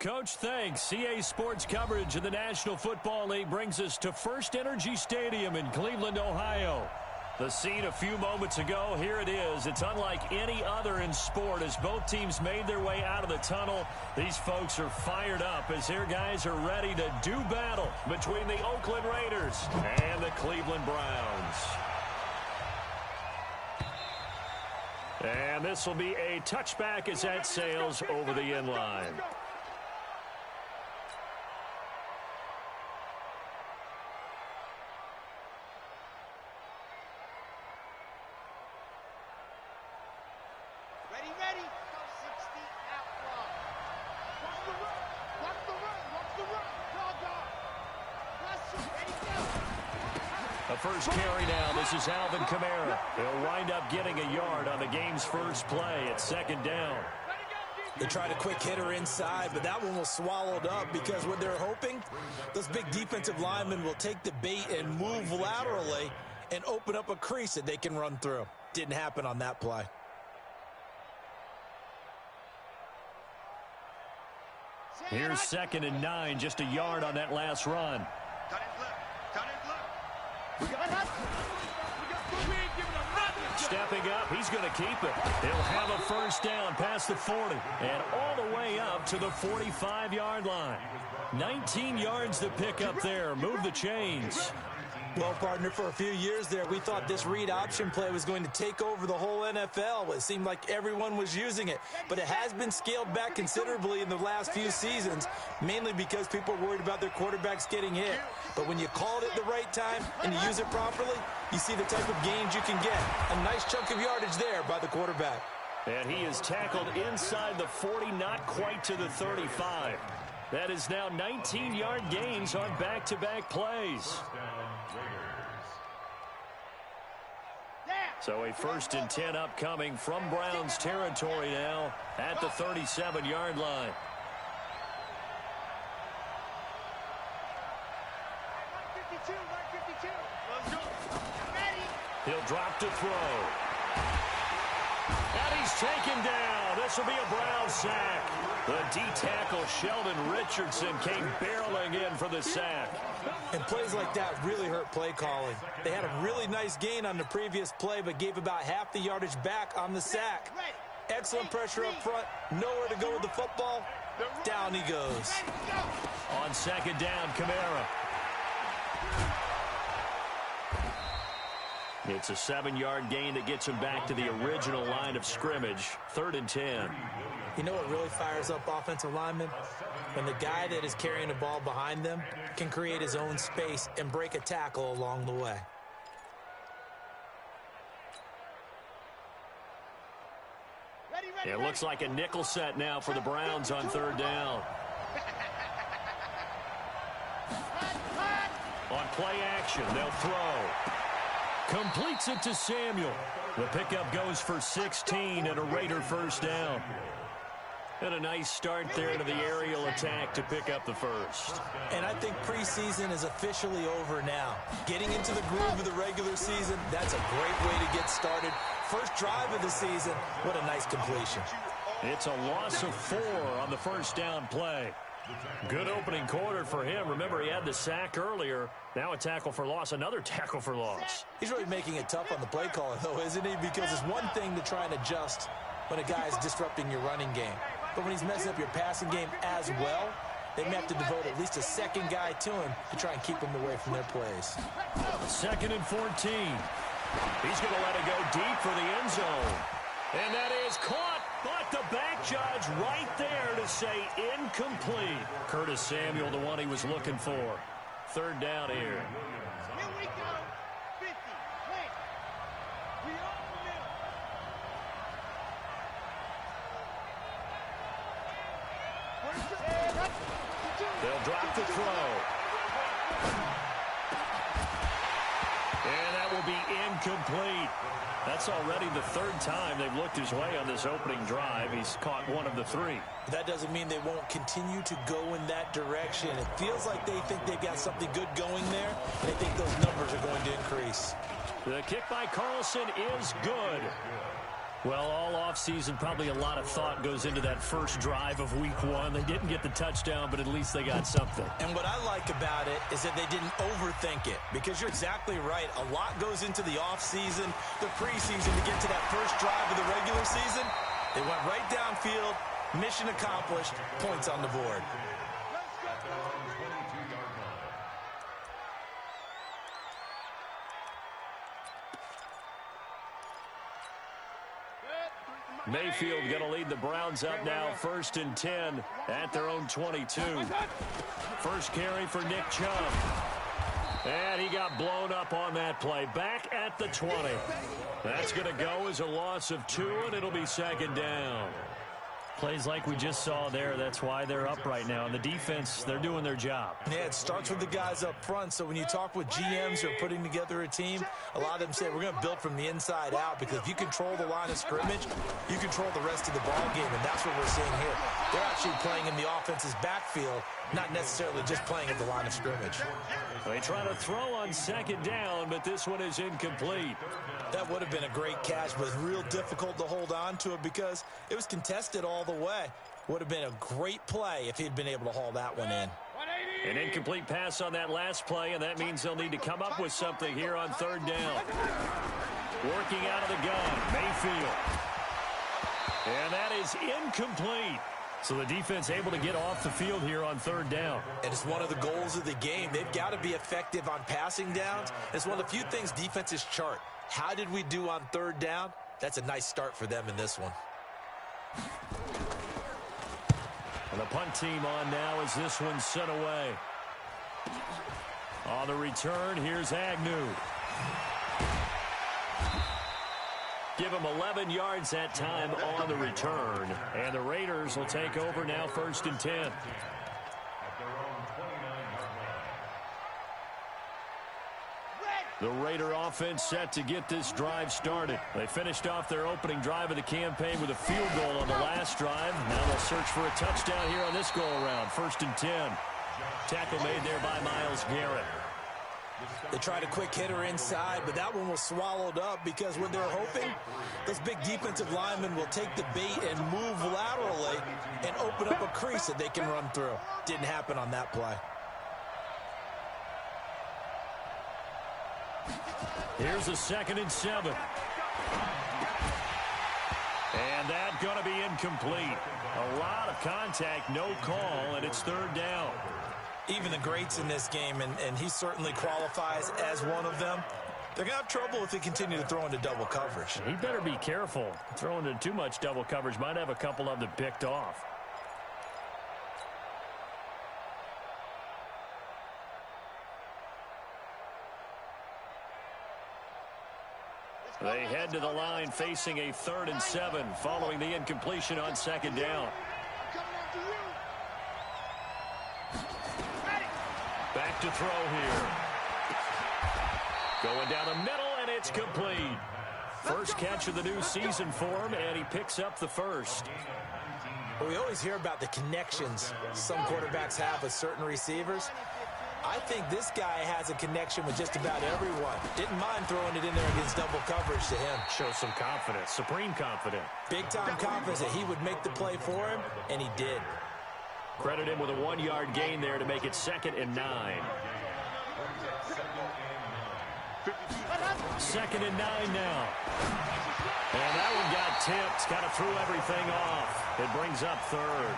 Coach, thanks. CA Sports coverage of the National Football League brings us to First Energy Stadium in Cleveland, Ohio. The scene a few moments ago, here it is. It's unlike any other in sport as both teams made their way out of the tunnel. These folks are fired up as their guys are ready to do battle between the Oakland Raiders and the Cleveland Browns. And this will be a touchback as that sails over the end line. First carry now. This is Alvin Kamara. He'll wind up getting a yard on the game's first play at second down. They tried a quick hitter inside, but that one was swallowed up because what they're hoping, those big defensive linemen will take the bait and move laterally and open up a crease that they can run through. Didn't happen on that play. Here's 2nd and 9, just a yard on that last run. Stepping up, he's going to keep it. He'll have a first down past the 40 and all the way up to the 45-yard line. 19 yards to pick up there. Move the chains. Well, partner, for a few years there, we thought this read option play was going to take over the whole NFL. It seemed like everyone was using it, but it has been scaled back considerably in the last few seasons, mainly because people are worried about their quarterbacks getting hit. But when you call it at the right time and you use it properly, you see the type of gains you can get. A nice chunk of yardage there by the quarterback. And he is tackled inside the 40, not quite to the 35. That is now 19-yard gains on back-to-back plays. So a 1st and 10 upcoming from Browns territory now at the 37-yard line. He'll drop to throw. And he's taken down. This will be a Browns sack. The D-tackle Sheldon Richardson came barreling in for the sack. And plays like that really hurt play calling. They had a really nice gain on the previous play, but gave about half the yardage back on the sack. Excellent pressure up front. Nowhere to go with the football. Down he goes. On 2nd down, Kamara. It's a 7-yard gain that gets him back to the original line of scrimmage. 3rd and 10. You know what really fires up offensive linemen? When the guy that is carrying the ball behind them can create his own space and break a tackle along the way. It looks like a nickel set now for the Browns on 3rd down. On play action, they'll throw. Completes it to Samuel. The pickup goes for 16 and a Raider first down. And a nice start there to the aerial attack to pick up the first. And I think preseason is officially over now. Getting into the groove of the regular season, that's a great way to get started. First drive of the season, what a nice completion. It's a loss of 4 on the first down play. Good opening quarter for him. Remember, he had the sack earlier. Now a tackle for loss, another tackle for loss. He's really making it tough on the play caller, though, isn't he? Because it's one thing to try and adjust when a guy is disrupting your running game. But when he's messing up your passing game as well, they may have to devote at least a second guy to him to try and keep him away from their plays. 2nd and 14. He's going to let it go deep for the end zone. And that is caught, but the back judge right there to say incomplete. Curtis Samuel, the one he was looking for. 3rd down here. Here we go. 50. Wait. We are the middle. They'll drop the throw. And that will be incomplete. That's already the 3rd time they've looked his way on this opening drive. He's caught one of the 3. That doesn't mean they won't continue to go in that direction. It feels like they think they've got something good going there. They think those numbers are going to increase. The kick by Carlson is good. Well, all offseason, probably a lot of thought goes into that first drive of week one. They didn't get the touchdown, but at least they got something. And what I like about it is that they didn't overthink it, because you're exactly right. A lot goes into the offseason, the preseason to get to that first drive of the regular season. They went right downfield, mission accomplished, points on the board. Mayfield going to lead the Browns up now, 1st and 10 at their own 22. First carry for Nick Chubb. And he got blown up on that play. Back at the 20. That's going to go as a loss of 2, and it'll be 2nd down. Plays like we just saw there. That's why they're up right now. And the defense, they're doing their job. Yeah, it starts with the guys up front. So when you talk with GMs who are putting together a team, a lot of them say we're going to build from the inside out, because if you control the line of scrimmage, you control the rest of the ball game, and that's what we're seeing here. They're actually playing in the offense's backfield, not necessarily just playing at the line of scrimmage. They try to throw on 2nd down, but this one is incomplete. That would have been a great catch, but real difficult to hold on to it because it was contested all the way. Would have been a great play if he'd been able to haul that one in. An incomplete pass on that last play, and that means they'll need to come up with something here on 3rd down. Working out of the gun, Mayfield. And that is incomplete. So the defense able to get off the field here on 3rd down. And it's one of the goals of the game. They've got to be effective on passing downs. It's one of the few things defenses chart. How did we do on 3rd down? That's a nice start for them in this one. And the punt team on now as this one's sent away. On the return, here's Agnew. Give him 11 yards that time on the return. And the Raiders will take over now, 1st and 10. The Raider offense set to get this drive started. They finished off their opening drive of the campaign with a field goal on the last drive. Now they'll search for a touchdown here on this go-around. 1st and 10. Tackle made there by Myles Garrett. They tried a quick hitter inside, but that one was swallowed up because what they're hoping, those big defensive linemen will take the bait and move laterally and open up a crease that they can run through. Didn't happen on that play. Here's a 2nd and 7. And that's going to be incomplete. A lot of contact, no call, and it's 3rd down. Even the greats in this game, and he certainly qualifies as one of them, they're going to have trouble if they continue to throw into double coverage. He better be careful. Throwing into too much double coverage might have a couple of them picked off. They head to the line facing a 3rd and 7 following the incompletion on 2nd down. Back to throw here. Going down the middle, and it's complete. First catch of the new season for him, and he picks up the first. Well, we always hear about the connections some quarterbacks have with certain receivers. I think this guy has a connection with just about everyone. Didn't mind throwing it in there against double coverage to him. Shows some confidence, supreme confidence. Big-time confidence that he would make the play for him, and he did. Credit him with a 1-yard gain there to make it 2nd and 9. 2nd and 9 now. And that one got tipped, kind of threw everything off. It brings up 3rd.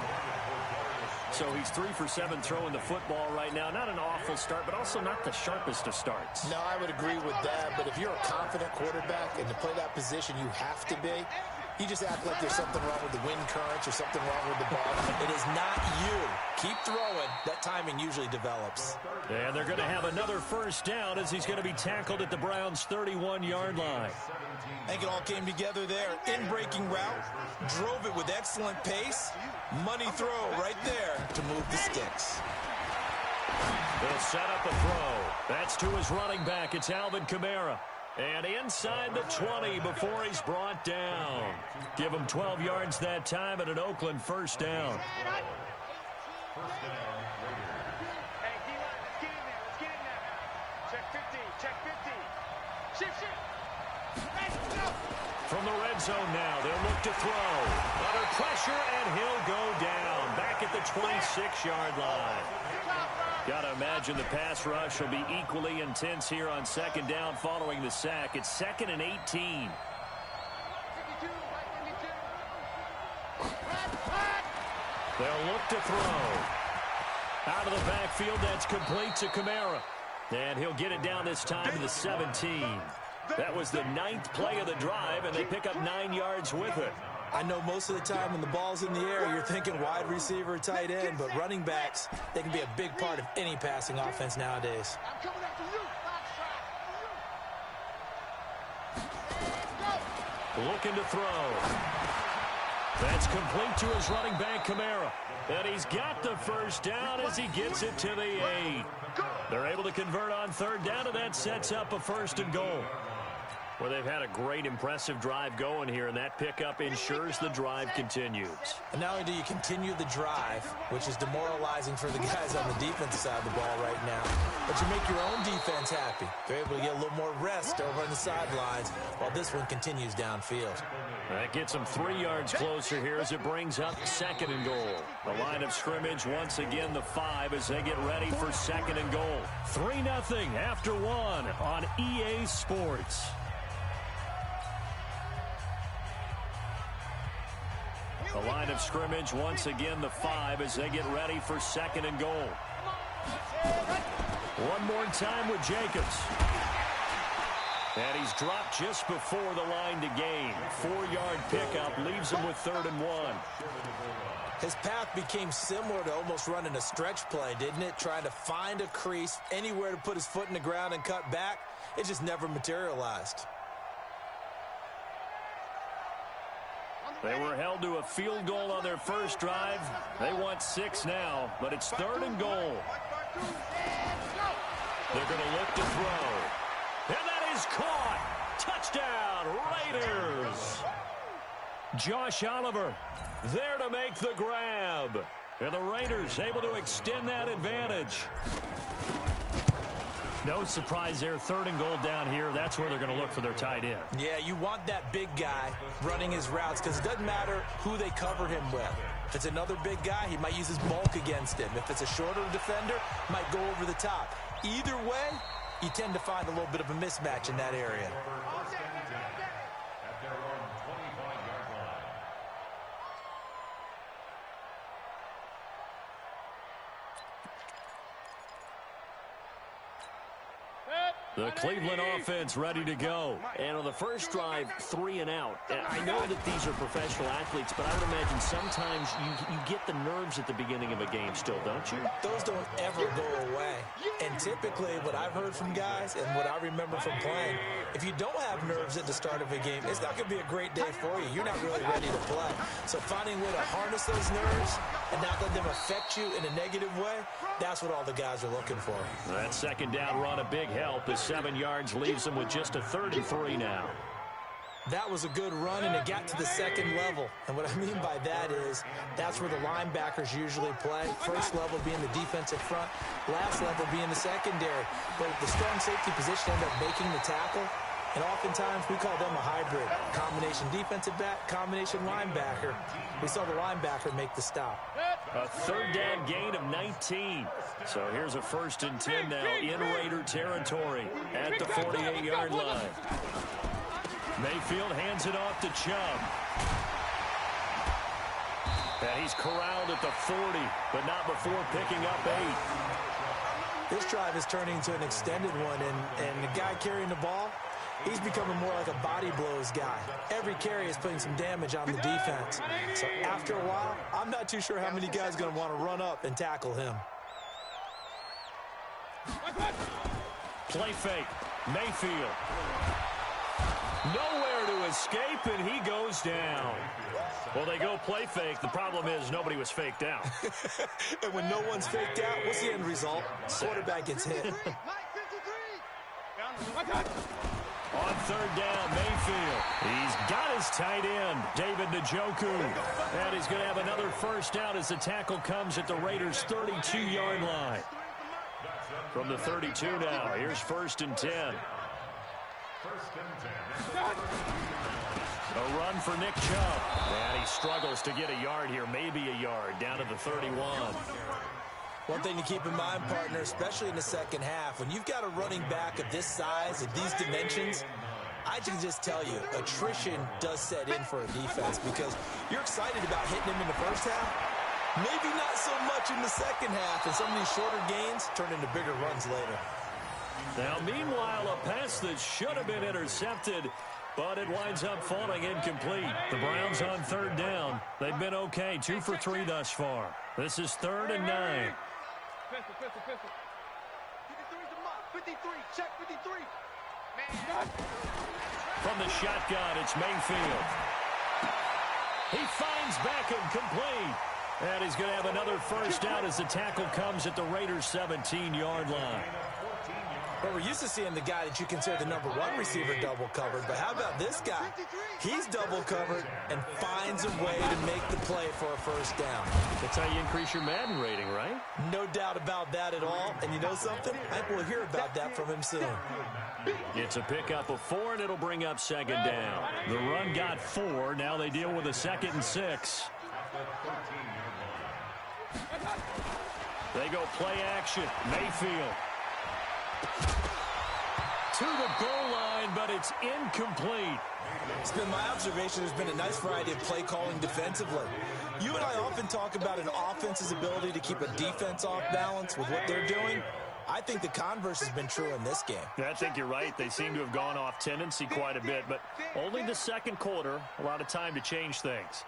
So he's 3 for 7 throwing the football right now. Not an awful start, but also not the sharpest of starts. No, I would agree with that. But if you're a confident quarterback and to play that position, you have to be. You just act like there's something wrong with the wind currents or something wrong with the ball. It is not you. Keep throwing. That timing usually develops. And they're going to have another 1st down as he's going to be tackled at the Browns' 31-yard line. I think it all came together there. In-breaking route. Drove it with excellent pace. Money throw right there to move the sticks. They'll set up a throw. That's to his running back. It's Alvin Kamara. And inside the 20 before he's brought down. Give him 12 yards that time at an Oakland 1st down. Hey, D-line, let's get in there. Let's get in there now. Check 50. Check 50. Shift. From the red zone now, they'll look to throw. Under pressure, and he'll go down. Back at the 26-yard line. Got to imagine the pass rush will be equally intense here on second down following the sack. It's 2nd and 18. They'll look to throw. Out of the backfield, that's complete to Kamara. And he'll get it down this time to the 17. That was the 9th play of the drive, and they pick up 9 yards with it. I know most of the time when the ball's in the air, you're thinking wide receiver, tight end, but running backs, they can be a big part of any passing offense nowadays. Looking to throw. That's complete to his running back, Kamara. And he's got the first down as he gets it to the 8. They're able to convert on third down, and that sets up a 1st and goal. Well, they've had a great, impressive drive going here, and that pickup ensures the drive continues. And not only do you continue the drive, which is demoralizing for the guys on the defensive side of the ball right now, but you make your own defense happy. They're able to get a little more rest over on the sidelines while this one continues downfield. That gets them 3 yards closer here as it brings up 2nd and goal. The line of scrimmage once again the 5 as they get ready for 2nd and goal. 3-0 after 1 on EA Sports. The line of scrimmage once again the 5 as they get ready for 2nd and goal. One more time with Jacobs. And he's dropped just before the line to gain. 4-yard pickup leaves him with 3rd and 1. His path became similar to almost running a stretch play, didn't it? Trying to find a crease, anywhere to put his foot in the ground and cut back. It just never materialized. They were held to a field goal on their first drive. They want 6 now, but it's 3rd and goal. They're going to look to throw. And that is caught. Touchdown, Raiders. Josh Oliver there to make the grab. And the Raiders able to extend that advantage. No surprise there, 3rd and goal down here. That's where they're going to look for their tight end. Yeah, you want that big guy running his routes because it doesn't matter who they cover him with. If it's another big guy, he might use his bulk against him. If it's a shorter defender, might go over the top. Either way, you tend to find a little bit of a mismatch in that area. The Cleveland offense ready to go. And on the first drive, 3 and out. And I know that these are professional athletes, but I would imagine sometimes you get the nerves at the beginning of a game still, don't you? Those don't ever go away. And typically what I've heard from guys and what I remember from playing, if you don't have nerves at the start of a game, it's not going to be a great day for you. You're not really ready to play. So finding a way to harness those nerves and not let them affect you in a negative way, that's what all the guys are looking for. That 2nd down run, a big help. The 7 yards leaves them with just a 3rd and 3 now. That was a good run, and it got to the 2nd level. And what I mean by that is that's where the linebackers usually play. First level being the defensive front, last level being the secondary. But the strong safety position ended up making the tackle. And oftentimes we call them a hybrid. Combination defensive back, combination linebacker. We saw the linebacker make the stop. A 3rd down gain of 19. So here's a 1st and 10 now in Raider territory at the 48-yard line. Mayfield hands it off to Chubb. And he's corralled at the 40, but not before picking up 8. This drive is turning into an extended one, and the guy carrying the ball, he's becoming more like a body blows guy. Every carry is putting some damage on the defense. So after a while, I'm not too sure how many guys are going to want to run up and tackle him. Play fake. Mayfield. Nowhere to escape, and he goes down. Well, they go play fake. The problem is nobody was faked out. And when no one's faked out, what's the end result? Quarterback gets hit. On 3rd down, Mayfield. He's got his tight end, David Njoku. And he's going to have another 1st down as the tackle comes at the Raiders' 32-yard line. From the 32 now, here's 1st and 10. A run for Nick Chubb. And he struggles to get a yard here, maybe a yard, down to the 31. One thing to keep in mind, partner, especially in the second half, when you've got a running back of this size, of these dimensions, I can just tell you, attrition does set in for a defense because you're excited about hitting him in the first half. Maybe not so much in the second half, and some of these shorter gains turn into bigger runs later. Now, meanwhile, a pass that should have been intercepted, but it winds up falling incomplete. The Browns on third down. They've been okay, 2 for 3 thus far. This is 3rd and 9. Pistol. 53's a mark. 53. Check 53. From the shotgun, it's Mayfield. He finds Beckham complete. And he's going to have another first down as the tackle comes at the Raiders' 17-yard line. Well, we're used to seeing the guy that you consider the number 1 receiver double covered, but how about this guy? He's double covered and finds a way to make the play for a first down. That's how you increase your Madden rating, right? No doubt about that at all. And you know something? I think we'll hear about that from him soon. It's a pickup of 4, and it'll bring up 2nd down. The run got 4. Now they deal with a 2nd and 6. They go play action. Mayfield. To the goal line, but it's incomplete. It's been my observation there's been a nice variety of play calling defensively. You and I often talk about an offense's ability to keep a defense off balance with what they're doing. I think the converse has been true in this game. Yeah, I think you're right. They seem to have gone off tendency quite a bit, but only the second quarter, a lot of time to change things.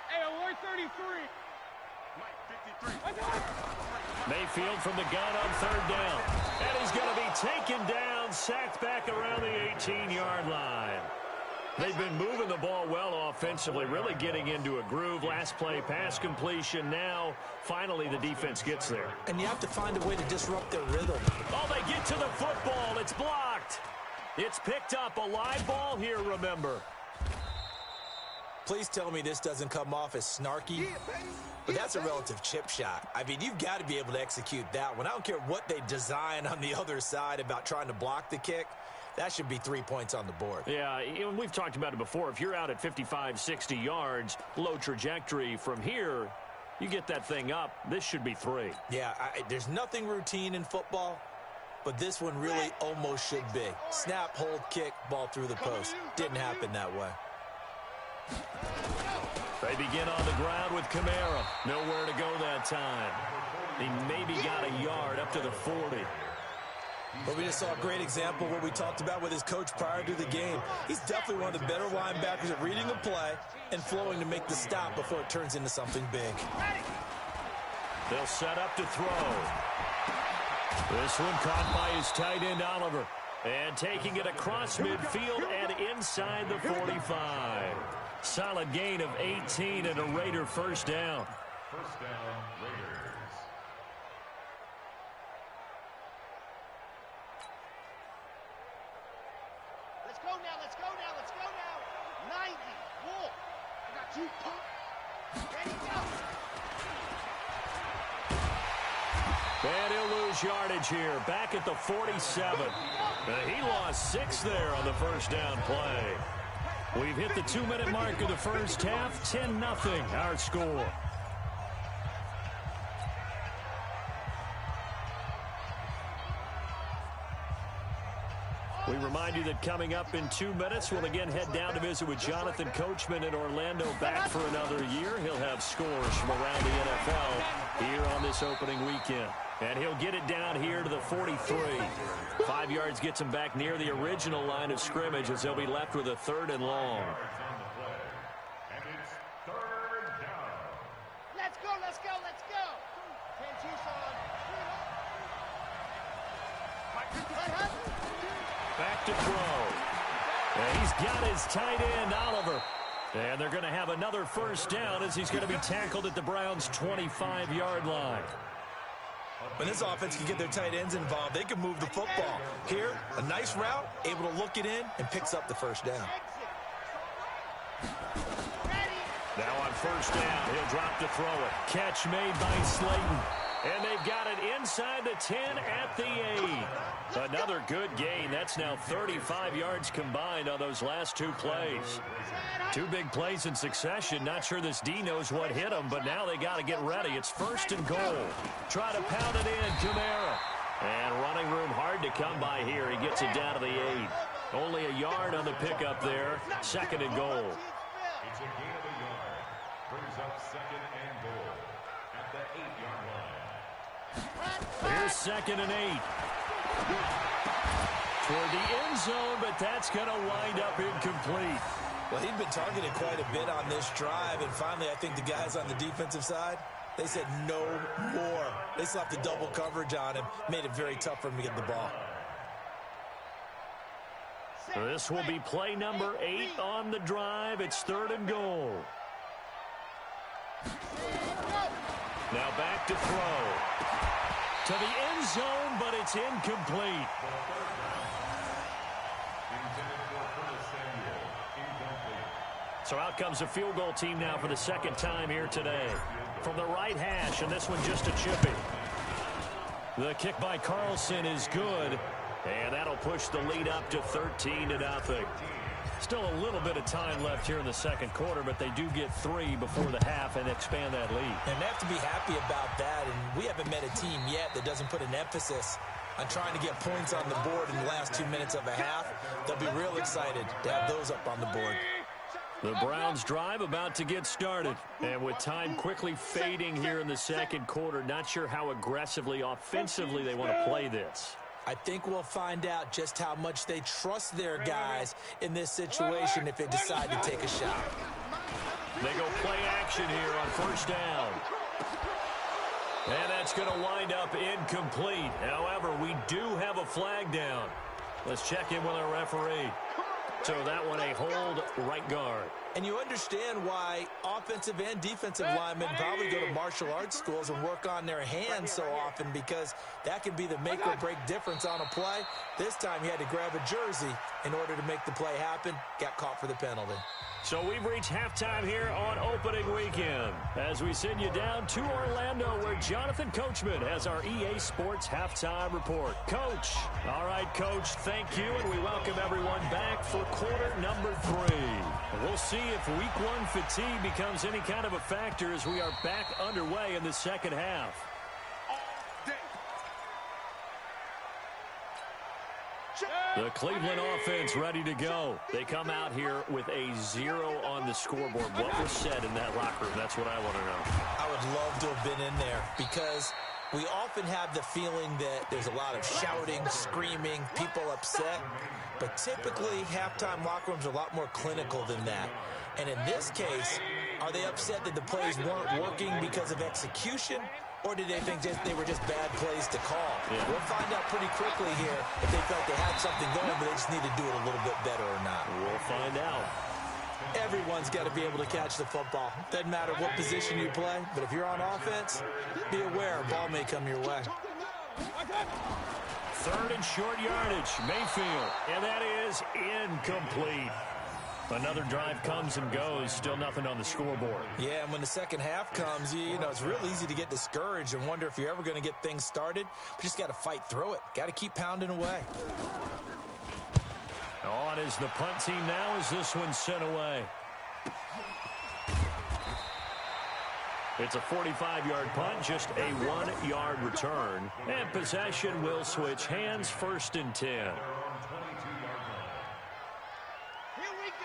Hey, alert 33. Mayfield from the gun on 3rd down. And he's going to be taken down, sacked back around the 18-yard line. They've been moving the ball well offensively, really getting into a groove. Last play, pass completion. Now, finally, the defense gets there. And you have to find a way to disrupt their rhythm. Oh, they get to the football. It's blocked. It's picked up. A live ball here, remember. Please tell me this doesn't come off as snarky. But that's a relative chip shot. I mean, you've got to be able to execute that one. I don't care what they design on the other side about trying to block the kick. That should be 3 points on the board. Yeah, we've talked about it before. If you're out at 55, 60 yards, low trajectory from here, you get that thing up, this should be 3. Yeah, there's nothing routine in football, but this one really almost should be. Snap, hold, kick, ball through the post. Didn't happen that way. They begin on the ground with Kamara. Nowhere to go that time. He maybe got a yard up to the 40. But we just saw a great example of what we talked about with his coach prior to the game. He's definitely one of the better linebackers at reading a play and flowing to make the stop before it turns into something big. They'll set up to throw. This one caught by his tight end, Oliver. And taking it across midfield and inside the 45. Solid gain of 18 and a Raider first down. First down, Raiders. Let's go now. 90. Wolf. I got you, pump. Ready, go. And he'll lose yardage here. Back at the 47. He lost 6 there on the first down play. We've hit the 2-minute mark of the first half. 10-0 our score. We remind you that coming up in 2 minutes, we'll again head down to visit with Jonathan Coachman in Orlando, back for another year. He'll have scores from around the NFL here on this opening weekend. And he'll get it down here to the 43. 5 yards gets him back near the original line of scrimmage as they'll be left with a 3rd and long. And it's 3rd down. Let's go. 10 Tucson. Back to throw. And he's got his tight end, Oliver. And they're going to have another first down as he's going to be tackled at the Browns' 25-yard line. When this offense can get their tight ends involved, they can move the football. Here, a nice route, able to look it in, and picks up the first down. Now on first down, he'll drop to throw it. Catch made by Slayton. And they've got it inside the 10 at the 8. Another good gain. That's now 35 yards combined on those last two plays. Two big plays in succession. Not sure this D knows what hit them, but now they got to get ready. It's 1st and goal. Try to pound it in, Kamara. And running room hard to come by here. He gets it down to the 8. Only a yard on the pickup there. 2nd and goal. It's a gain of a yard. Brings up 2nd and goal at the 8-yard line. Here's 2nd and 8. Toward the end zone, but that's going to wind up incomplete. Well, he'd been targeted quite a bit on this drive, and finally I think the guys on the defensive side, they said no more. They slapped the double coverage on him, made it very tough for him to get the ball. This will be play number 8 on the drive. It's 3rd and goal. Now back to throw. To the end zone, but it's incomplete. So out comes the field goal team now for the 2nd time here today. From the right hash, and this one just a chippy. The kick by Carlson is good, and that'll push the lead up to 13-0. Still a little bit of time left here in the 2nd quarter, but they do get 3 before the half and expand that lead. And they have to be happy about that, and we haven't met a team yet that doesn't put an emphasis on trying to get points on the board in the last 2 minutes of a half. They'll be real excited to have those up on the board. The Browns drive about to get started. And with time quickly fading here in the 2nd quarter, not sure how aggressively, offensively they want to play this. I think we'll find out just how much they trust their guys in this situation if they decide to take a shot. They go play action here on 1st down. And that's going to wind up incomplete. However, we do have a flag down. Let's check in with our referee. So that one a hold right guard. And you understand why offensive and defensive linemen probably go to martial arts schools and work on their hands so often, because that can be the make or break difference on a play. This time he had to grab a jersey in order to make the play happen. Got caught for the penalty. So we've reached halftime here on opening weekend as we send you down to Orlando, where Jonathan Coachman has our EA Sports halftime report. Coach. All right, Coach, thank you, and we welcome everyone back for quarter number 3. We'll see if week 1 fatigue becomes any kind of a factor as we are back underway in the 2nd half. The Cleveland offense ready to go. They come out here with a 0 on the scoreboard. What was said in that locker room? That's what I want to know. I would love to have been in there, because we often have the feeling that there's a lot of shouting, screaming, people upset. But typically, halftime locker rooms are a lot more clinical than that. And in this case, are they upset that the plays weren't working because of execution? Or did they think they were just bad plays to call? Yeah. We'll find out pretty quickly here if they felt they had something going, but they just need to do it a little bit better or not. We'll find out. Everyone's got to be able to catch the football. Doesn't matter what position you play, but if you're on offense, be aware a ball may come your way. 3rd and short yardage, Mayfield, and that is incomplete. Another drive comes and goes, still nothing on the scoreboard. Yeah, and when the 2nd half comes, you know, it's real easy to get discouraged and wonder if you're ever going to get things started. But you just got to fight through it. Got to keep pounding away. On is the punt team now as this one's sent away. It's a 45-yard punt, just a 1-yard return. And possession will switch hands, 1st and 10.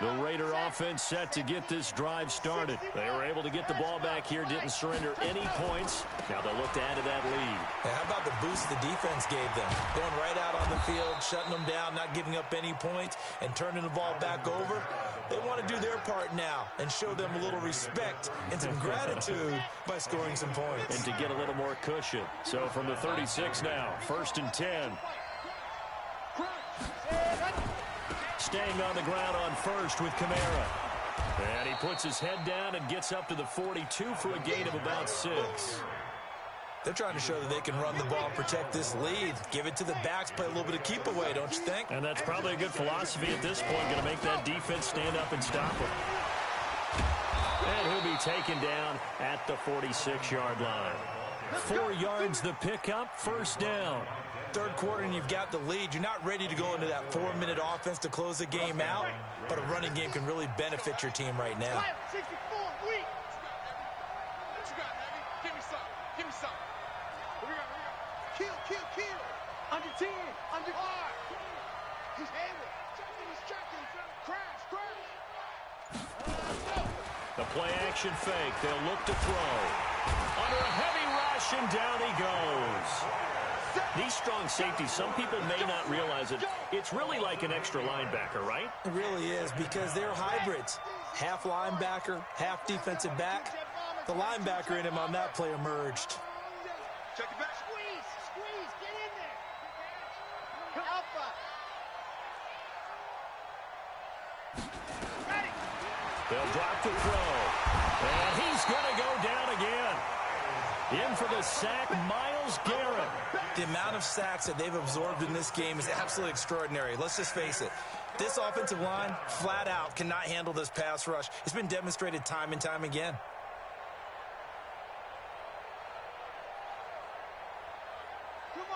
The Raider offense set to get this drive started. They were able to get the ball back here, didn't surrender any points. Now they'll look to add to that lead. Hey, how about the boost the defense gave them? Going right out on the field, shutting them down, not giving up any points, and turning the ball back over. They want to do their part now and show them a little respect and some gratitude by scoring some points. And to get a little more cushion. So from the 36 now, 1st and 10. Staying on the ground on 1st with Kamara. And he puts his head down and gets up to the 42 for a gain of about 6. They're trying to show that they can run the ball, protect this lead, give it to the backs, play a little bit of keep away, don't you think? And that's probably a good philosophy at this point, going to make that defense stand up and stop him. And he'll be taken down at the 46-yard line. 4 yards the pickup, first down. Third quarter and you've got the lead. You're not ready to go into that 4-minute offense to close the game out, but a running game can really benefit your team right now. 64, weak. What you got, Navy? Give me some. Give me some. Here we go. Kill, kill, kill. Under 10. Under 5. He's handling. He's checking. Crash, crash. The play action fake. They'll look to throw. Under a heavy rush, and down he goes. These strong safeties, some people may not realize it. It's really like an extra linebacker, right? It really is, because they're hybrids. Half linebacker, half defensive back. The linebacker in him on that play emerged. Check it back. Squeeze, squeeze. Get in there. Alpha. Ready. They'll drop the throw. And he's going to go down again. In for the sack, Myles Garrett. The amount of sacks that they've absorbed in this game is absolutely extraordinary. Let's just face it. This offensive line, flat out, cannot handle this pass rush. It's been demonstrated time and time again.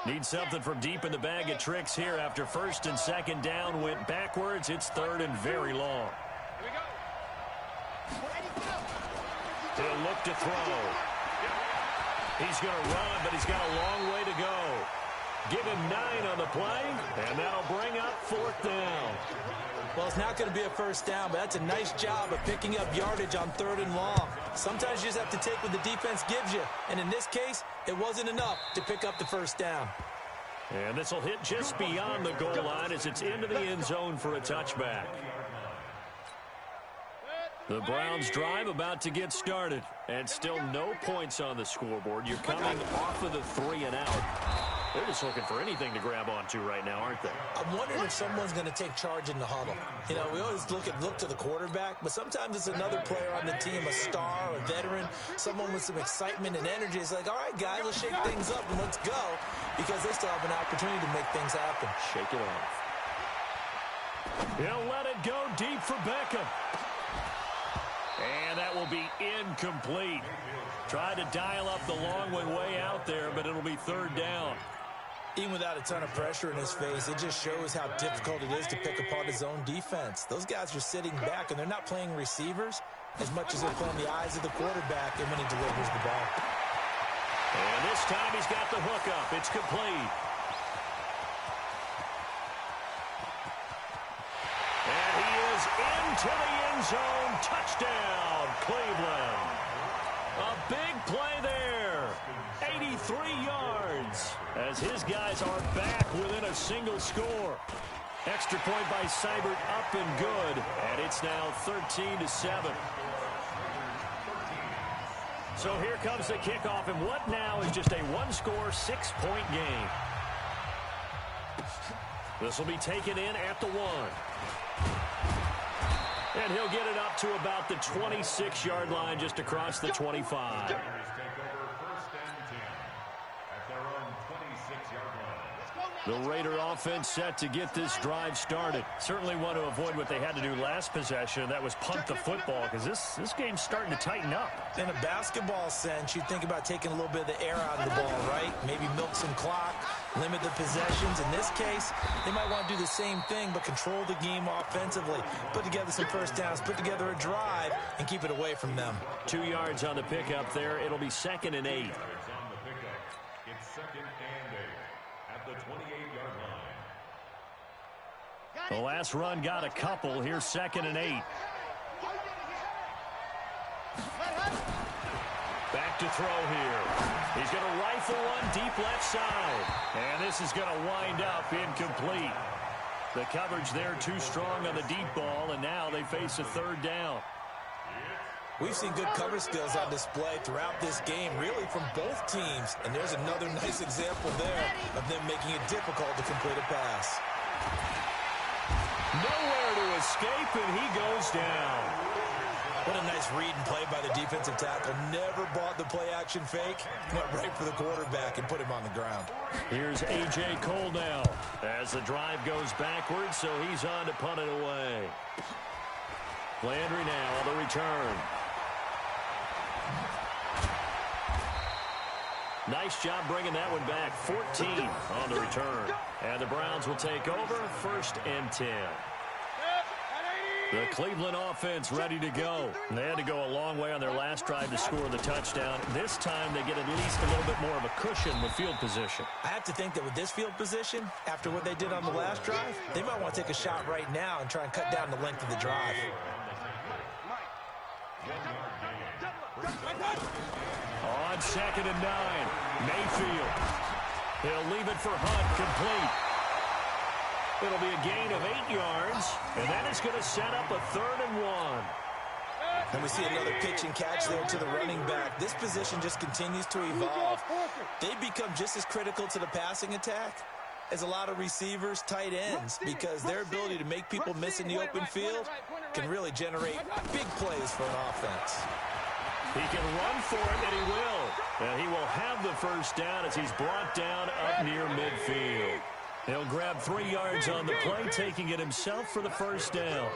Need something from deep in the bag of tricks here after first and second down went backwards. It's third and very long. Here we go. Ready, go. He'll look to throw. He's going to run, but he's got a long way to go. Give him 9 on the play, and that'll bring up fourth down. Well, it's not going to be a first down, but that's a nice job of picking up yardage on third and long. Sometimes you just have to take what the defense gives you, and in this case, it wasn't enough to pick up the first down. And this will hit just beyond the goal line as it's into the end zone for a touchback. The Browns drive about to get started, and still no points on the scoreboard. You're coming off of the 3 and out. They're just looking for anything to grab onto right now, aren't they? I'm wondering if someone's going to take charge in the huddle. You know, we always look to the quarterback, but sometimes it's another player on the team, a star, a veteran, someone with some excitement and energy. It's like, all right, guys, let's shake things up and let's go, because they still have an opportunity to make things happen. Shake it off. He'll let it go deep for Beckham. And that will be incomplete. Tried to dial up the long one way out there, but it'll be third down. Even without a ton of pressure in his face, it just shows how difficult it is to pick apart his own defense. Those guys are sitting back, and they're not playing receivers as much as they're playing the eyes of the quarterback and when he delivers the ball. And this time he's got the hook up. It's complete. And he is into the end zone. Touchdown, Cleveland. A big play there. 83 yards as his guys are back within a single score. Extra point by Seibert up and good. And it's now 13-7. So here comes the kickoff, and what now is just a one-score, 6-point game. This will be taken in at the 1. And he'll get it up to about the 26-yard line, just across the 25. The Raider offense set to get this drive started. Certainly want to avoid what they had to do last possession, and that was punt the football, because this game's starting to tighten up. In a basketball sense, you think about taking a little bit of the air out of the ball, right? Maybe milk some clock, limit the possessions. In this case, they might want to do the same thing, but control the game offensively. Put together some first downs, put together a drive, and keep it away from them. 2 yards on the pickup there. It'll be 2nd and 8. It's 2nd and 8 at the 28-yard line. The last run got a couple. Here's 2nd and 8. Back to throw here. He's going to rifle one deep left side. And this is going to wind up incomplete. The coverage there too strong on the deep ball, and now they face a third down. We've seen good cover skills on display throughout this game, really from both teams. And there's another nice example there of them making it difficult to complete a pass. Nowhere to escape, and he goes down. What a nice read and play by the defensive tackle. Never bought the play-action fake. Went right for the quarterback and put him on the ground. Here's A.J. Cole now as the drive goes backwards, so he's on to punt it away. Landry now on the return. Nice job bringing that one back. 14 on the return. And the Browns will take over, 1st and 10. The Cleveland offense ready to go. They had to go a long way on their last drive to score the touchdown. This time they get at least a little bit more of a cushion with field position. I have to think that with this field position, after what they did on the last drive, they might want to take a shot right now and try and cut down the length of the drive. On 2nd and 9, Mayfield. He'll leave it for Hunt, complete. It'll be a gain of 8 yards, and that is going to set up a 3rd and 1. And we see another pitch and catch there to the running back. This position just continues to evolve. They become just as critical to the passing attack as a lot of receivers, tight ends, because their ability to make people miss in the open field can really generate big plays for an offense. He can run for it, and he will. And he will have the first down as he's brought down up near midfield. He'll grab 3 yards on the play, taking it himself for the first down.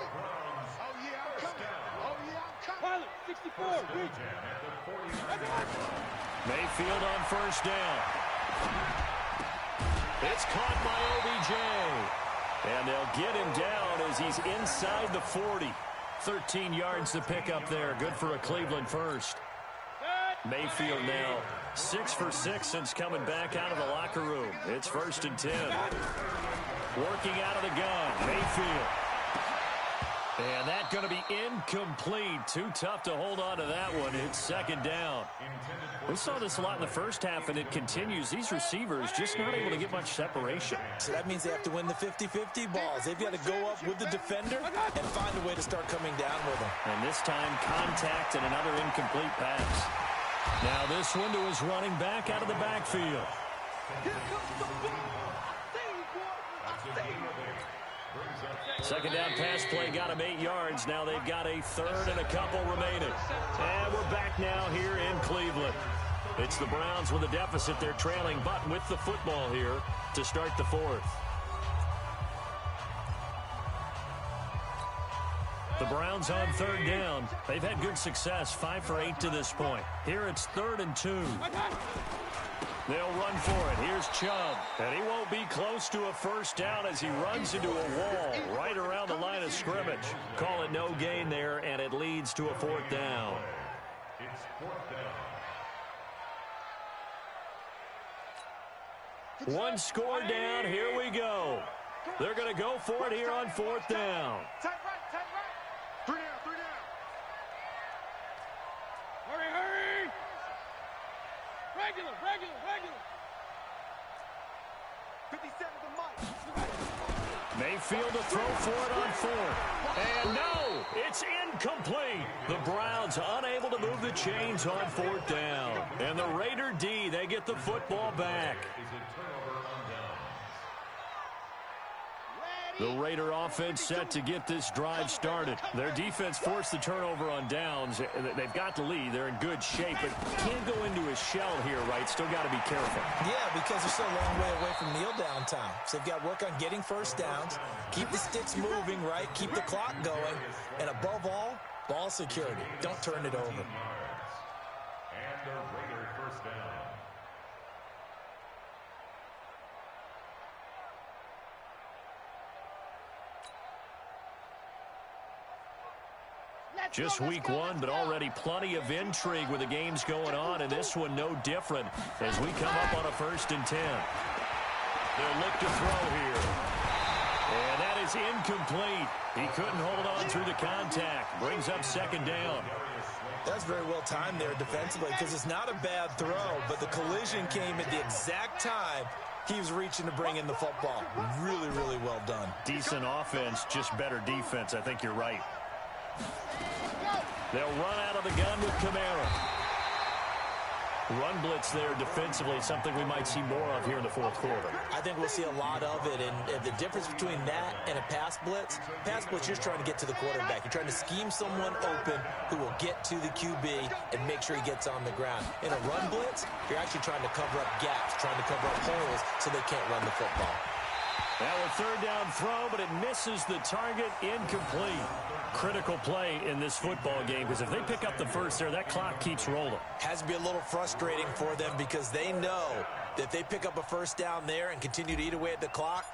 Mayfield on first down. It's caught by OBJ. And they'll get him down as he's inside the 40. 13 yards to pick up there. Good for a Cleveland first. Mayfield now 6 for 6 since coming back out of the locker room. It's 1st and 10. Working out of the gun, Mayfield. And that's going to be incomplete. Too tough to hold on to that one. It's 2nd down. We saw this a lot in the first half, and it continues. These receivers just not able to get much separation. So that means they have to win the 50-50 balls. They've got to go up with the defender and find a way to start coming down with them. And this time, contact and another incomplete pass. Now this one to his running back out of the backfield. Second down pass play got him 8 yards. Now they've got a 3rd and a couple remaining. And we're back now here in Cleveland. It's the Browns with a deficit. They're trailing, but with the football here to start the 4th. The Browns on 3rd down. They've had good success, 5 for 8 to this point. Here it's 3rd and 2. They'll run for it. Here's Chubb. And he won't be close to a first down as he runs into a wall right around the line of scrimmage. Call it no gain there, and it leads to a 4th down. It's 4th down. One score down. Here we go. They're going to go for it here on 4th down. Tight right, tight right. 3 down, 3 down. Hurry, hurry. Regular. 57 to Mike. Mayfield to throw for it on 4th. And no, it's incomplete. The Browns unable to move the chains on 4th down. And the Raider D, they get the football back. The Raider offense set to get this drive started. Their defense forced the turnover on downs. They've got the lead. They're in good shape, but can't go into a shell here, right? Still got to be careful. Yeah, because they're still a long way away from kneel down time. So they've got to work on getting first downs, keep the sticks moving, right? Keep the clock going. And above all, ball security. Don't turn it over. And the Raider first down. Just week 1, but already plenty of intrigue with the games going on, and this one no different as we come up on a 1st and 10. They'll look to throw here. And that is incomplete. He couldn't hold on through the contact. Brings up 2nd down. That's very well timed there defensively because it's not a bad throw, but the collision came at the exact time he was reaching to bring in the football. Really, really well done. Decent offense, just better defense. I think you're right. They'll run out of the gun with Kamara. Run blitz there defensively, something we might see more of here in the 4th quarter. I think we'll see a lot of it, and the difference between that and a pass blitz, you're just trying to get to the quarterback. You're trying to scheme someone open who will get to the QB and make sure he gets on the ground. In a run blitz, you're actually trying to cover up gaps, trying to cover up holes so they can't run the football. Now a third down throw, but it misses the target, incomplete. Critical play in this football game, because if they pick up the first there, that clock keeps rolling. Has to be a little frustrating for them because they know that if they pick up a first down there and continue to eat away at the clock,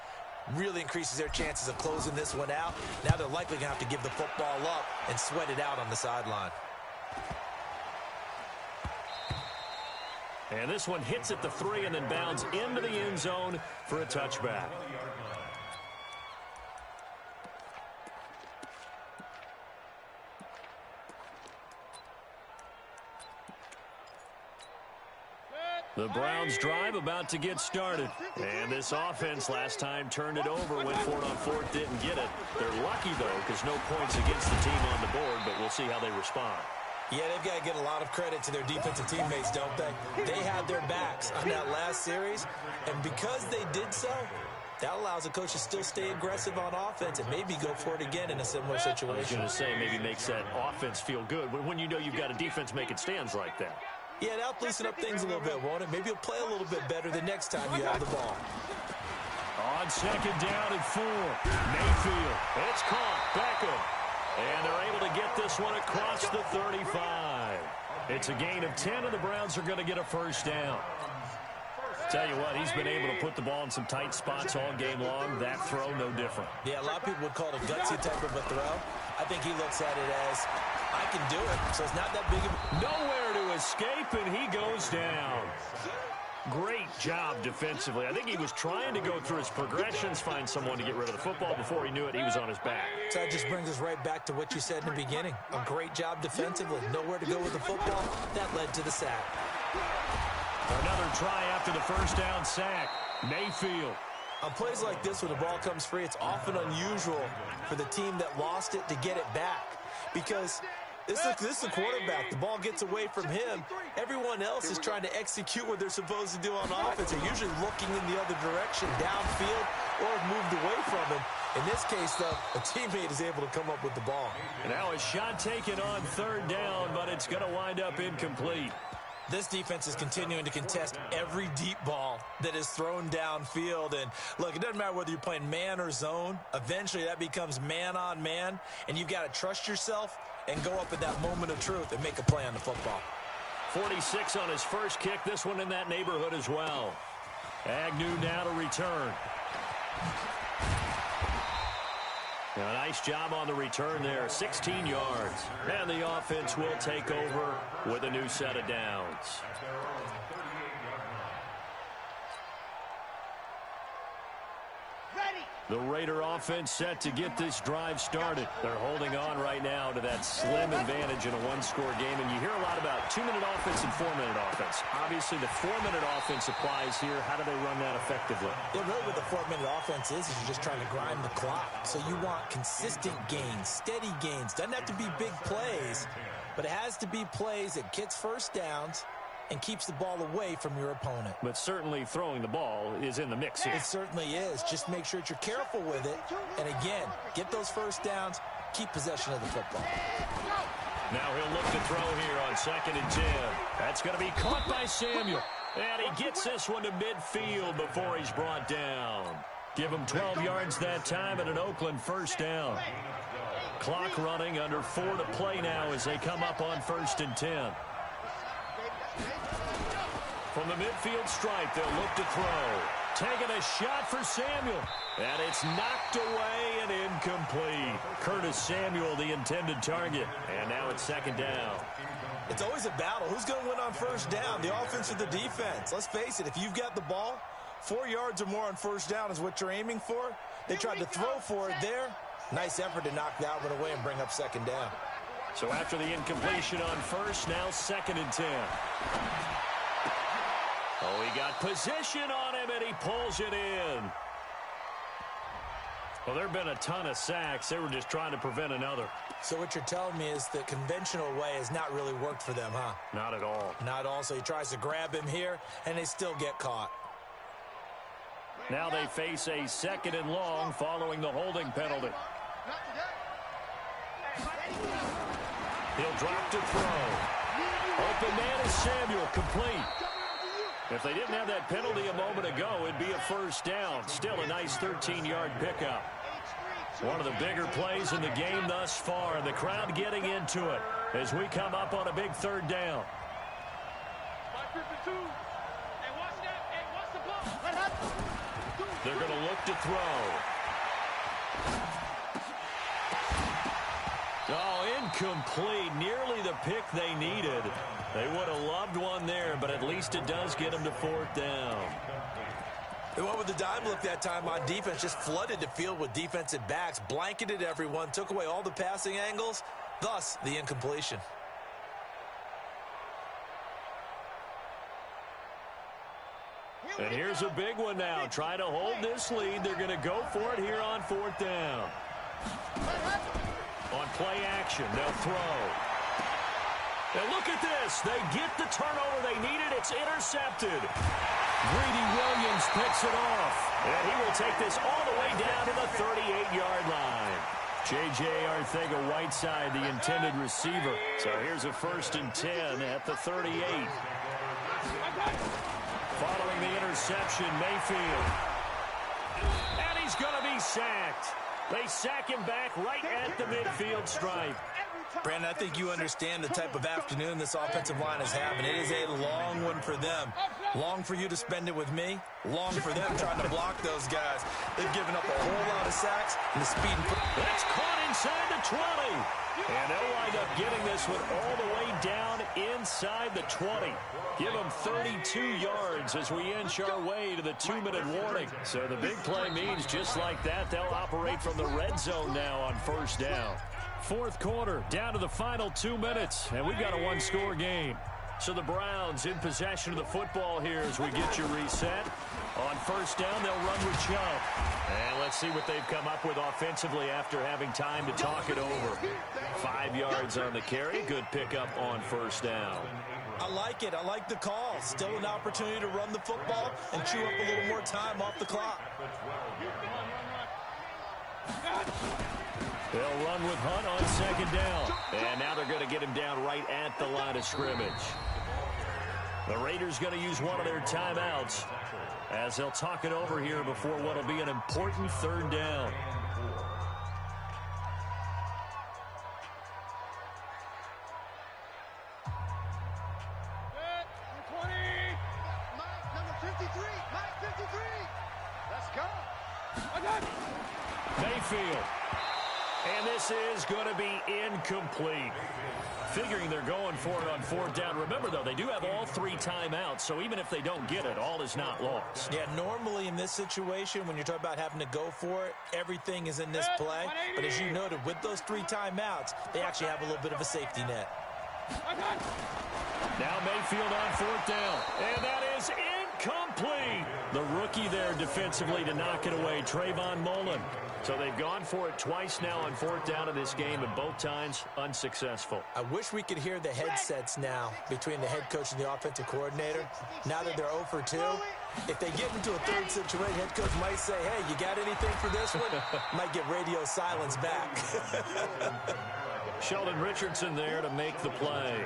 really increases their chances of closing this one out. Now they're likely going to have to give the football up and sweat it out on the sideline. And this one hits at the 3 and then bounds into the end zone for a touchback. The Browns drive about to get started. And this offense last time turned it over, went for it on fourth, didn't get it. They're lucky, though, because no points against the team on the board, but we'll see how they respond. Yeah, they've got to get a lot of credit to their defensive teammates, don't they? They had their backs on that last series, and because they did so, that allows the coach to still stay aggressive on offense and maybe go for it again in a similar situation. I was going to say, maybe makes that offense feel good when you know you've got a defense making stands like that. Yeah, that'll loosen up things a little bit, won't it? Maybe you'll play a little bit better the next time you have the ball. On second down and 4, Mayfield. It's caught. Beckham. And they're able to get this one across the 35. It's a gain of 10, and the Browns are going to get a first down. Tell you what, he's been able to put the ball in some tight spots all game long. That throw, no different. Yeah, a lot of people would call it a gutsy type of a throw. I think he looks at it as, I can do it, so it's not that big of a... Nowhere to escape, and he goes down. Great job defensively. I think he was trying to go through his progressions, find someone to get rid of the football. Before he knew it, he was on his back. So that just brings us right back to what you said in the beginning. A great job defensively. Nowhere to go with the football. That led to the sack. Another try after the first down sack. Mayfield. On plays like this, when the ball comes free, it's often unusual for the team that lost it to get it back. Because this is the quarterback. The ball gets away from him. Everyone else is trying to execute what they're supposed to do on offense. They're usually looking in the other direction, downfield, or moved away from him. In this case, though, a teammate is able to come up with the ball. And now a shot taken on third down, but it's going to wind up incomplete. This defense is continuing to contest every deep ball that is thrown downfield. And, look, it doesn't matter whether you're playing man or zone. Eventually, that becomes man-on-man, and you've got to trust yourself and go up at that moment of truth and make a play on the football. 46 on his first kick. This one in that neighborhood as well. Agnew now to return. Now, a nice job on the return there, 16 yards. And the offense will take over with a new set of downs. The Raider offense set to get this drive started. They're holding on right now to that slim advantage in a one-score game. And you hear a lot about 2-minute offense and 4-minute offense. Obviously, the 4-minute offense applies here. How do they run that effectively? Yeah, really what the 4-minute offense is you're just trying to grind the clock. So you want consistent gains, steady gains. Doesn't have to be big plays, but it has to be plays that gets first downs and keeps the ball away from your opponent. But certainly throwing the ball is in the mix here. It certainly is. Just make sure that you're careful with it. And again, get those first downs, keep possession of the football. Now he'll look to throw here on 2nd and 10. That's going to be caught by Samuel. And he gets this one to midfield before he's brought down. Give him 12 yards that time and an Oakland first down. Clock running, under 4 to play now as they come up on 1st and 10. From the midfield stripe, they'll look to throw. Taking a shot for Samuel. And it's knocked away and incomplete. Curtis Samuel, the intended target. And now it's 2nd down. It's always a battle. Who's going to win on first down, the offense or the defense? Let's face it, if you've got the ball, 4 yards or more on first down is what you're aiming for. They tried to throw for it there. Nice effort to knock that one away and bring up 2nd down. So after the incompletion on first, now 2nd and 10. Oh, he got position on him, and he pulls it in. Well, there have been a ton of sacks. They were just trying to prevent another. So what you're telling me is the conventional way has not really worked for them, huh? Not at all. Not at all. So he tries to grab him here, and they still get caught. Now they face a 2nd and long following the holding penalty. He'll drop to throw. Open man is Samuel, complete. If they didn't have that penalty a moment ago, it'd be a first down. Still a nice 13-yard pickup. One of the bigger plays in the game thus far. The crowd getting into it as we come up on a big third down. They're going to look to throw. Oh, incomplete. Nearly the pick they needed. They would have loved one there, but at least it does get them to fourth down. They went with the dime look that time on defense, just flooded the field with defensive backs, blanketed everyone, took away all the passing angles, thus the incompletion. And here's a big one now. Trying to hold this lead. They're going to go for it here on fourth down. On play action, they'll throw. And look at this. They get the turnover they needed. It's intercepted. Greedy Williams picks it off. And he will take this all the way down to the 38-yard line. J.J. Arcega-Whiteside, the intended receiver. So here's a 1st and 10 at the 38. Following the interception, Mayfield. And he's going to be sacked. They sack him back right at the midfield stripe. Brandon, I think you understand the type of afternoon this offensive line is having. It is a long one for them. Long for you to spend it with me. Long for them trying to block those guys. They've given up a whole lot of sacks and the speed. That's caught inside the 20. And they'll wind up getting this one all the way down inside the 20. Give them 32 yards as we inch our way to the 2-minute warning. So the big play means just like that, they'll operate from the red zone now on first down. Fourth quarter, down to the final 2 minutes, and we've got a one-score game. So the Browns in possession of the football here as we get you reset. On first down, they'll run with Chubb. And let's see what they've come up with offensively after having time to talk it over. 5 yards on the carry. Good pickup on first down. I like it. I like the call. Still an opportunity to run the football and chew up a little more time off the clock. They'll run with Hunt on second down. And now they're going to get him down right at the line of scrimmage. The Raiders going to use one of their timeouts as they'll talk it over here before what will be an important third down. Mayfield. And this is going to be incomplete. Figuring they're going for it on fourth down. Remember, though, they do have all 3 timeouts, so even if they don't get it, all is not lost. Yeah, normally in this situation, when you're talking about having to go for it, everything is in this play. But as you noted, with those 3 timeouts, they actually have a little bit of a safety net. Now Mayfield on fourth down. And that is incomplete. The rookie there defensively to knock it away, Trayvon Mullen. So they've gone for it twice now on fourth down in this game, and both times unsuccessful. I wish we could hear the headsets now between the head coach and the offensive coordinator. Now that they're 0 for 2, if they get into a third situation, head coach might say, hey, you got anything for this one? Might get radio silence back. Sheldon Richardson there to make the play.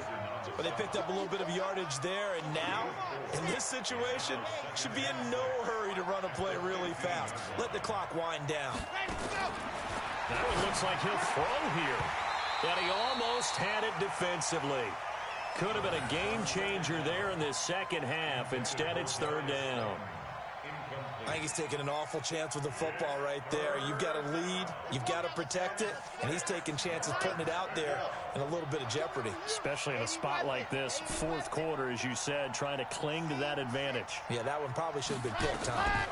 But they picked up a little bit of yardage there, and now, in this situation, should be in no hurry to run a play really fast. Let the clock wind down. Now it looks like he'll throw here. And he almost had it defensively. Could have been a game changer there in this second half. Instead, it's third down. I think he's taking an awful chance with the football right there. You've got to lead, you've got to protect it, and he's taking chances putting it out there in a little bit of jeopardy. Especially in a spot like this, fourth quarter, as you said, trying to cling to that advantage. Yeah, that one probably should have been picked, huh?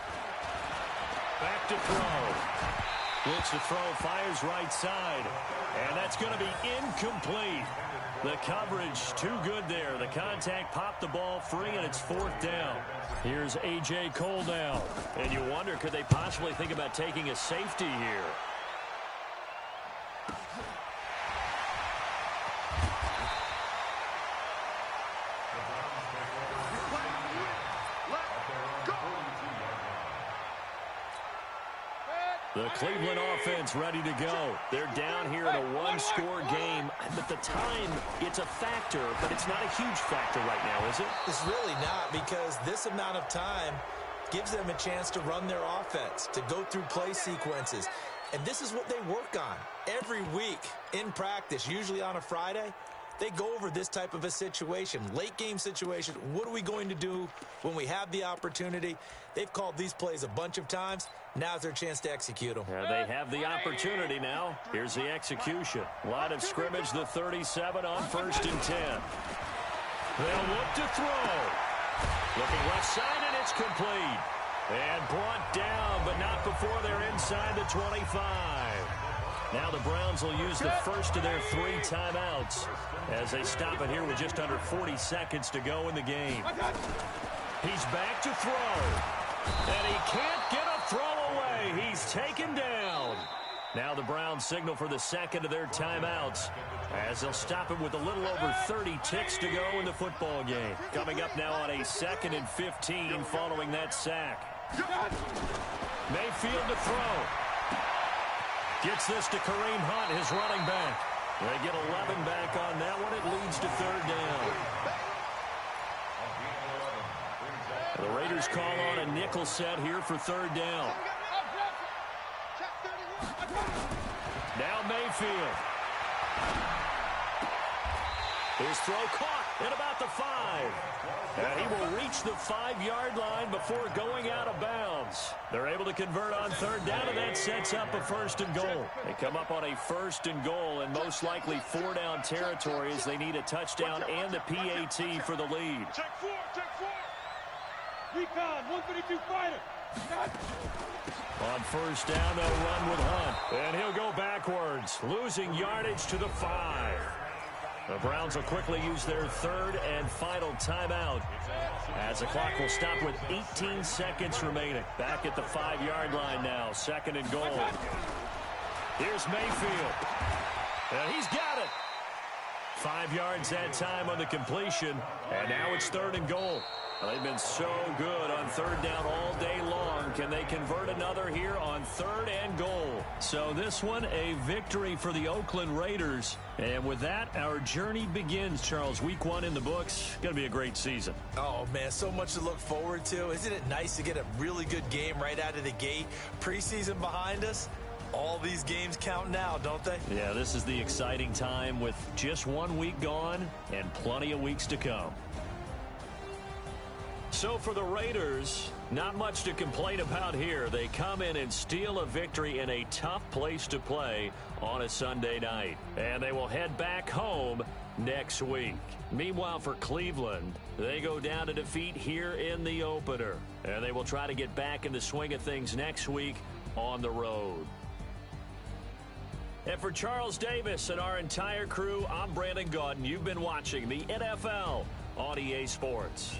Back to throw. Looks to throw, fires right side. And that's going to be incomplete. The coverage too good there. The contact popped the ball free, and it's fourth down. Here's A.J. Cole now. And you wonder, could they possibly think about taking a safety here? The Cleveland offense ready to go. They're down here in a one-score game. But the time, it's a factor, but it's not a huge factor right now, is it? It's really not, because this amount of time gives them a chance to run their offense, to go through play sequences. And this is what they work on every week in practice, usually on a Friday. They go over this type of a situation, late game situation. What are we going to do when we have the opportunity? They've called these plays a bunch of times. Now's their chance to execute them. They have the opportunity now. Here's the execution. Line of scrimmage, the 37 on 1st and 10. They'll look to throw. Looking left side, and it's complete. And brought down, but not before they're inside the 25. Now the Browns will use the first of their 3 timeouts as they stop it here with just under 40 seconds to go in the game. He's back to throw. And he can't get a throw away. He's taken down. Now the Browns signal for the second of their timeouts as they'll stop it with a little over 30 ticks to go in the football game. Coming up now on a 2nd and 15 following that sack. Mayfield to throw. Gets this to Kareem Hunt, his running back. They get 11 back on that one. It leads to 3rd down. The Raiders call on a nickel set here for 3rd down. Now Mayfield. His throw caught at about the 5. And he will reach the 5-yard line before going out of bounds. They're able to convert on 3rd down, and that sets up a 1st and goal. They come up on a 1st and goal, and most likely 4-down territory as they need a touchdown and the PAT for the lead. Check 4, check 4. Recon, 152 fighter. On 1st down, they'll run with Hunt. And he'll go backwards, losing yardage to the 5. The Browns will quickly use their 3rd and final timeout as the clock will stop with 18 seconds remaining. Back at the 5-yard line now, 2nd and goal. Here's Mayfield. And he's got it. 5 yards that time on the completion, and now it's 3rd and goal. They've been so good on 3rd down all day long. Can they convert another here on 3rd and goal? So this one, a victory for the Oakland Raiders. And with that, our journey begins, Charles. Week 1 in the books. Going to be a great season. Oh, man, so much to look forward to. Isn't it nice to get a really good game right out of the gate? Preseason behind us. All these games count now, don't they? Yeah, this is the exciting time with just 1 week gone and plenty of weeks to come. So for the Raiders, not much to complain about here. They come in and steal a victory in a tough place to play on a Sunday night. And they will head back home next week. Meanwhile, for Cleveland, they go down to defeat here in the opener. And they will try to get back in the swing of things next week on the road. And for Charles Davis and our entire crew, I'm Brandon Gaudin. You've been watching the NFL on EA Sports.